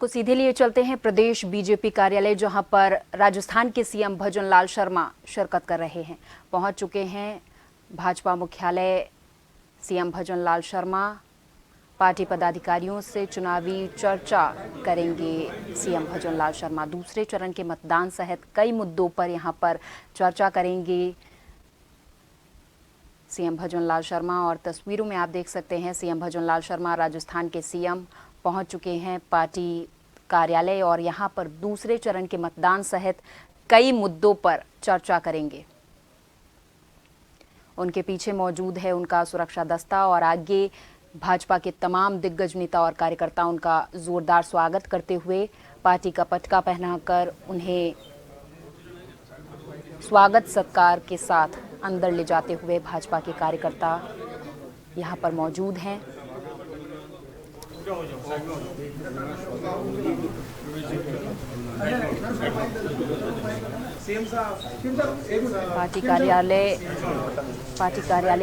को सीधे लिए चलते हैं प्रदेश बीजेपी कार्यालय, जहां पर राजस्थान के सीएम भजन लाल शर्मा शिरकत कर रहे हैं। पहुंच चुके हैं भाजपा मुख्यालय सीएम भजन लाल शर्मा। पार्टी पदाधिकारियों से चुनावी चर्चा करेंगे सीएम भजन लाल शर्मा। दूसरे चरण के मतदान सहित कई मुद्दों पर यहां पर चर्चा करेंगे सीएम भजन लाल शर्मा। और तस्वीरों में आप देख सकते हैं सीएम भजन लाल शर्मा राजस्थान के सीएम पहुंच चुके हैं पार्टी कार्यालय और यहां पर दूसरे चरण के मतदान सहित कई मुद्दों पर चर्चा करेंगे। उनके पीछे मौजूद है उनका सुरक्षा दस्ता और आगे भाजपा के तमाम दिग्गज नेता और कार्यकर्ता उनका जोरदार स्वागत करते हुए पार्टी का पटका पहनाकर उन्हें स्वागत सत्कार के साथ अंदर ले जाते हुए भाजपा के कार्यकर्ता यहां पर मौजूद हैं। पार्टी कार्यालय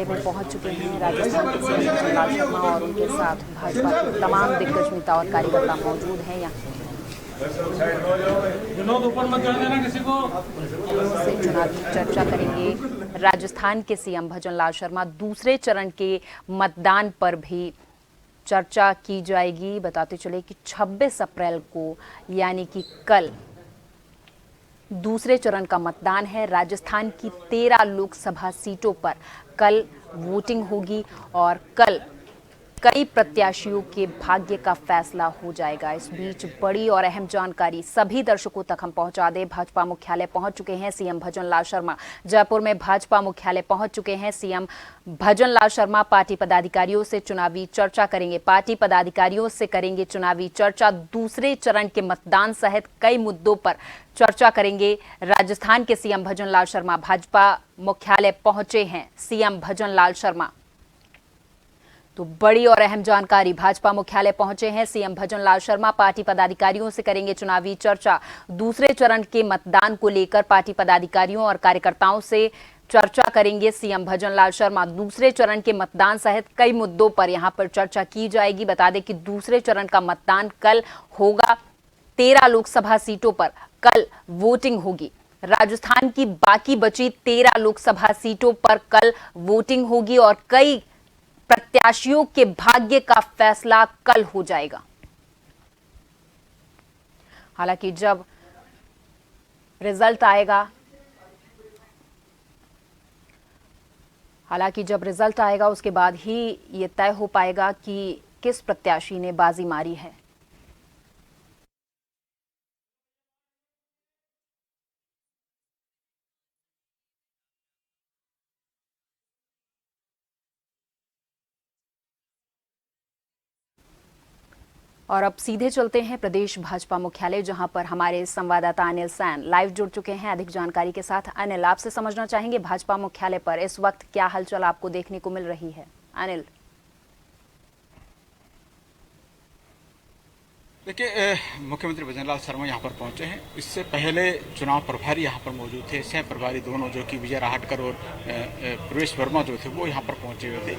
में पहुंच चुके हैं राजस्थान के सीएम भजन लाल शर्मा और उनके साथ भाजपा के तमाम दिग्गज नेता और कार्यकर्ता मौजूद हैं। यहाँ से चुनावी चर्चा करेंगे राजस्थान के सीएम भजन लाल शर्मा। दूसरे चरण के मतदान पर भी चर्चा की जाएगी। बताते चले कि 26 अप्रैल को यानी कि कल दूसरे चरण का मतदान है। राजस्थान की 13 लोकसभा सीटों पर कल वोटिंग होगी और कल कई प्रत्याशियों के भाग्य का फैसला हो जाएगा। इस बीच बड़ी और अहम जानकारी सभी दर्शकों तक हम पहुंचा दें। भाजपा मुख्यालय पहुंच चुके हैं सीएम भजन लाल शर्मा। जयपुर में भाजपा मुख्यालय पहुंच चुके हैं सीएम भजन लाल शर्मा। पार्टी पदाधिकारियों से चुनावी चर्चा करेंगे। पार्टी पदाधिकारियों से करेंगे चुनावी चर्चा। दूसरे चरण के मतदान सहित कई मुद्दों पर चर्चा करेंगे राजस्थान के सीएम भजन लाल शर्मा। भाजपा मुख्यालय पहुंचे हैं सीएम भजन लाल शर्मा। तो बड़ी और अहम जानकारी, भाजपा मुख्यालय पहुंचे हैं सीएम भजन लाल शर्मा। पार्टी पदाधिकारियों से करेंगे चुनावी चर्चा। दूसरे चरण के मतदान को लेकर पार्टी पदाधिकारियों और कार्यकर्ताओं से चर्चा करेंगे सीएम भजन लाल शर्मा। दूसरे चरण के मतदान सहित कई मुद्दों पर यहां पर चर्चा की जाएगी। बता दें कि दूसरे चरण का मतदान कल होगा। 13 लोकसभा सीटों पर कल वोटिंग होगी। राजस्थान की बाकी बची 13 लोकसभा सीटों पर कल वोटिंग होगी और कई प्रत्याशियों के भाग्य का फैसला कल हो जाएगा। हालांकि जब रिजल्ट आएगा उसके बाद ही ये तय हो पाएगा कि किस प्रत्याशी ने बाजी मारी है। और अब सीधे चलते हैं प्रदेश भाजपा मुख्यालय, जहां पर हमारे संवाददाता अनिल सैन लाइव जुड़ चुके हैं अधिक जानकारी के साथ। अनिल, आपसे समझना चाहेंगे भाजपा मुख्यालय पर इस वक्त क्या हलचल आपको देखने को मिल रही है। अनिल, देखिए, मुख्यमंत्री भजन लाल शर्मा यहाँ पर पहुंचे हैं। इससे पहले चुनाव प्रभारी यहाँ पर मौजूद थे, सह प्रभारी दोनों, जो कि विजय राहटकर और प्रवेश वर्मा जो थे वो यहाँ पर पहुंचे हुए थे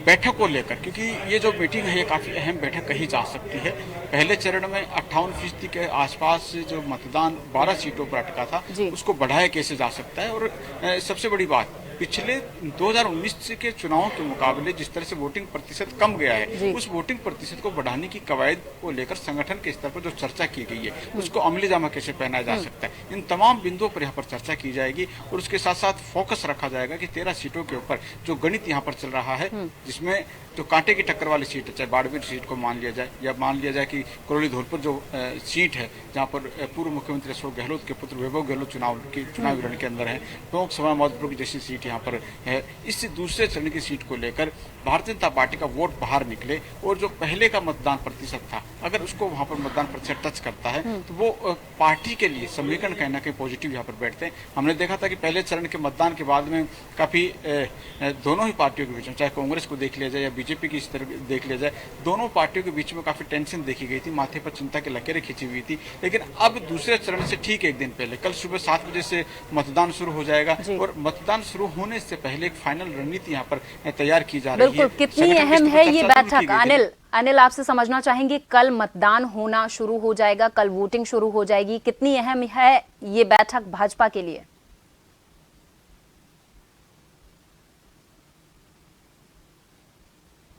बैठक को लेकर, क्योंकि ये जो मीटिंग है ये काफ़ी अहम बैठक कही जा सकती है। पहले चरण में 58% के आसपास जो मतदान 12 सीटों पर अटका था उसको बढ़ाया कैसे जा सकता है। और सबसे बड़ी बात, पिछले 2019 के चुनावों के मुकाबले जिस तरह से वोटिंग प्रतिशत कम गया है, उस वोटिंग प्रतिशत को बढ़ाने की कवायद को लेकर संगठन के स्तर पर जो चर्चा की गई है उसको अमली जामा कैसे पहनाया जा सकता है, इन तमाम बिंदुओं पर यहाँ पर चर्चा की जाएगी। और उसके साथ साथ फोकस रखा जाएगा कि 13 सीटों के ऊपर जो गणित यहाँ पर चल रहा है, जिसमें जो कांटे की टक्कर वाली सीट है, चाहे बाड़मेर सीट को मान लिया जाए या मान लिया जाए कि करौली धौलपुर जो सीट है जहाँ पर पूर्व मुख्यमंत्री अशोक गहलोत के पुत्र वैभव गहलोत चुनावी रण के अंदर है, टोंक सभा मौजपुर की जैसी सीट यहाँ पर है। इससे दूसरे चरण की सीट को लेकर भारतीय जनता पार्टी का वोट बाहर निकले और जो पहले का मतदान प्रतिशत था अगर उसको वहां पर मतदान प्रतिशत टच करता है तो वो पार्टी के लिए समीकरण कहीं ना कहीं पॉजिटिव यहाँ पर बैठते हैं। हमने देखा था कि पहले चरण के मतदान के बाद में काफी दोनों ही पार्टियों के बीच में, चाहे कांग्रेस को देख लिया जाए या बीजेपी की इस तरह देख लिया जाए, दोनों पार्टियों के बीच में काफी टेंशन देखी गई थी, माथे पर चिंता की लकीरें खींची हुई थी। लेकिन अब दूसरे चरण से ठीक एक दिन पहले, कल सुबह 7 बजे से मतदान शुरू हो जाएगा और मतदान शुरू होने से पहले एक फाइनल रणनीति यहाँ पर तैयार की जा रही है। बिल्कुल, कितनी अहम है ये बैठक? अनिल आपसे समझना चाहेंगे, कल मतदान होना शुरू हो जाएगा, कल वोटिंग शुरू हो जाएगी, कितनी अहम है ये बैठक भाजपा के लिए?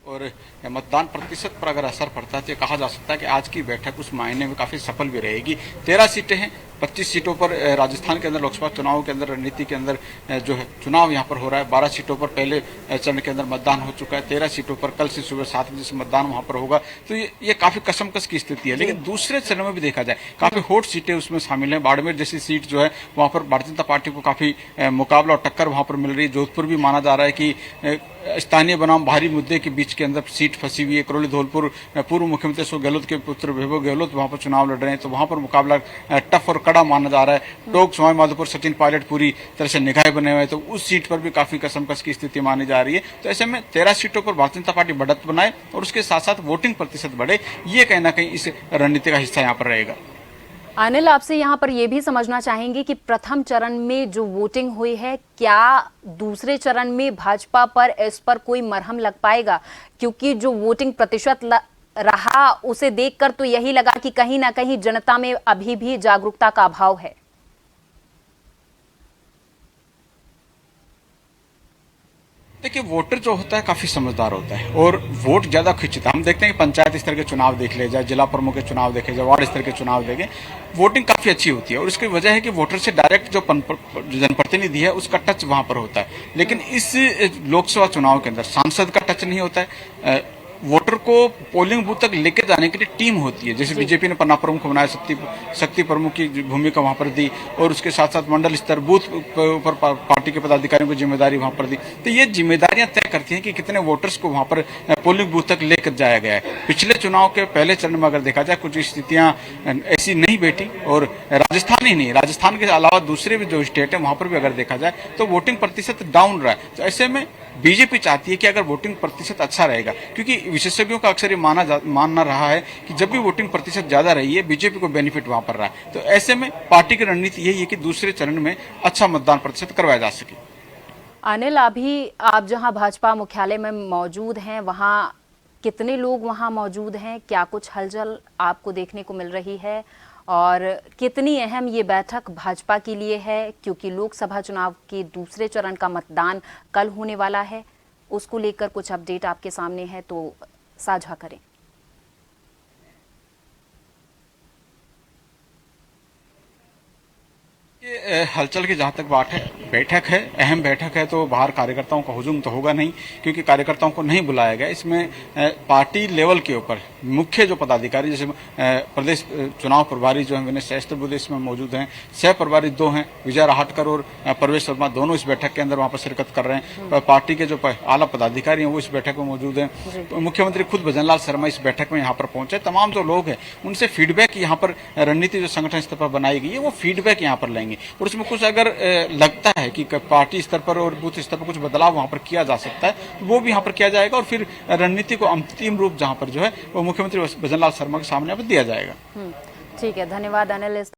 और मतदान प्रतिशत पर अगर असर पड़ता है तो कहा जा सकता है कि आज की बैठक उस मायने में काफी सफल भी रहेगी। 13 सीटें हैं, 25 सीटों पर राजस्थान के अंदर लोकसभा चुनाव के अंदर रणनीति के अंदर जो है चुनाव यहाँ पर हो रहा है। 12 सीटों पर पहले चरण के अंदर मतदान हो चुका है, 13 सीटों पर कल से सुबह 7 बजे से मतदान वहां पर होगा। तो ये काफी कसमकस की स्थिति है। लेकिन दूसरे चरण में भी देखा जाए काफी हॉट सीटें उसमें शामिल है। बाड़मेर जैसी सीट जो है वहां पर भारतीय जनता पार्टी को काफी मुकाबला और टक्कर वहां पर मिल रही है। जोधपुर भी माना जा रहा है कि स्थानीय बनाम भारी मुद्दे के बीच के अंदर सीट फंसी हुई है। करौली धौलपुर पूर्व मुख्यमंत्री अशोक गहलोत के पुत्र वैभव गहलोत वहां पर चुनाव लड़ रहे हैं, तो वहां पर मुकाबला टफ और कड़ा माना जा रहा है। टोंक सवाई माधोपुर सचिन पायलट पूरी तरह से निगाह बने हुए हैं, तो उस सीट पर भी काफी कसमकस की स्थिति मानी जा रही है। तो ऐसे में 13 सीटों पर भारतीय जनता पार्टी बढ़त बनाए और उसके साथ साथ वोटिंग प्रतिशत बढ़े, ये कहीं ना कहीं इस रणनीति का हिस्सा यहाँ पर रहेगा। अनिल आपसे यहाँ पर यह भी समझना चाहेंगे कि प्रथम चरण में जो वोटिंग हुई है, क्या दूसरे चरण में भाजपा पर इस पर कोई मरहम लग पाएगा? क्योंकि जो वोटिंग प्रतिशत रहा उसे देखकर तो यही लगा कि कहीं ना कहीं जनता में अभी भी जागरूकता का अभाव है। देखिए, वोटर जो होता है काफी समझदार होता है और वोट ज्यादा खिंचता है। हम देखते हैं कि पंचायत स्तर के चुनाव देख ले जाए, जिला प्रमुख के चुनाव देखे जाए, वार्ड स्तर के चुनाव देखें, वोटिंग काफी अच्छी होती है और इसकी वजह है कि वोटर से डायरेक्ट जो जनप्रतिनिधि है उसका टच वहां पर होता है। लेकिन इस लोकसभा चुनाव के अंदर सांसद का टच नहीं होता है। वोटर को पोलिंग बूथ तक लेके जाने के लिए टीम होती है। जैसे बीजेपी ने पन्ना प्रमुख बनाया, शक्ति प्रमुख की भूमिका वहां पर दी और उसके साथ साथ मंडल स्तर बूथ पर पार्टी के पदाधिकारियों को जिम्मेदारी वहां पर दी। तो ये जिम्मेदारियां तय करती हैं कि कितने वोटर्स को वहां पर पोलिंग बूथ तक लेकर जाया गया है। पिछले चुनाव के पहले चरण में अगर देखा जाए कुछ स्थितियां ऐसी नहीं बैठी और राजस्थान ही नहीं, राजस्थान के अलावा दूसरे भी जो स्टेट है वहां पर भी अगर देखा जाए तो वोटिंग प्रतिशत डाउन रहा है। तो ऐसे में बीजेपी चाहती है कि अगर वोटिंग प्रतिशत अच्छा रहेगा, क्योंकि विशेषज्ञों का अक्सर ये मानना रहा है कि जब भी वोटिंग प्रतिशत ज्यादा रही है बीजेपी को बेनिफिट वहां पर रहा है। तो ऐसे में पार्टी की रणनीति यही है कि दूसरे चरण में अच्छा मतदान प्रतिशत करवाया जा सके। अनिल, अभी आप जहां भाजपा मुख्यालय में मौजूद हैं, वहां कितने लोग वहां मौजूद हैं? क्या कुछ हलचल आपको देखने को मिल रही है और कितनी अहम ये बैठक भाजपा के लिए है? क्योंकि लोकसभा चुनाव के दूसरे चरण का मतदान कल होने वाला है, उसको लेकर कुछ अपडेट आपके सामने है तो साझा करें। ये हलचल की जहां तक बात है, बैठक है, अहम बैठक है, तो बाहर कार्यकर्ताओं का हुजूम तो होगा नहीं, क्योंकि कार्यकर्ताओं को नहीं बुलाया गया। इसमें पार्टी लेवल के ऊपर मुख्य जो पदाधिकारी, जैसे प्रदेश चुनाव प्रभारी जो है विनय सहस्त्रबुद्धे इसमें मौजूद हैं, सह प्रभारी 2 हैं, विजय राहटकर और प्रवेश वर्मा, दोनों इस बैठक के अंदर वहां पर शिरकत कर रहे हैं। पार्टी के जो आला पदाधिकारी हैं वो इस बैठक में मौजूद हैं। मुख्यमंत्री खुद भजनलाल शर्मा इस बैठक में यहाँ पर पहुंचे। तमाम जो लोग हैं उनसे फीडबैक यहाँ पर रणनीति जो संगठन स्तर पर बनाई गई है वो फीडबैक यहाँ पर लेंगे और उसमें कुछ अगर लगता है कि पार्टी स्तर पर और बूथ स्तर पर कुछ बदलाव वहां पर किया जा सकता है तो वो भी यहाँ पर किया जाएगा और फिर रणनीति को अंतिम रूप जहां पर जो है वो मुख्यमंत्री भजनलाल शर्मा के सामने अब दिया जाएगा। ठीक है, धन्यवाद अनिल।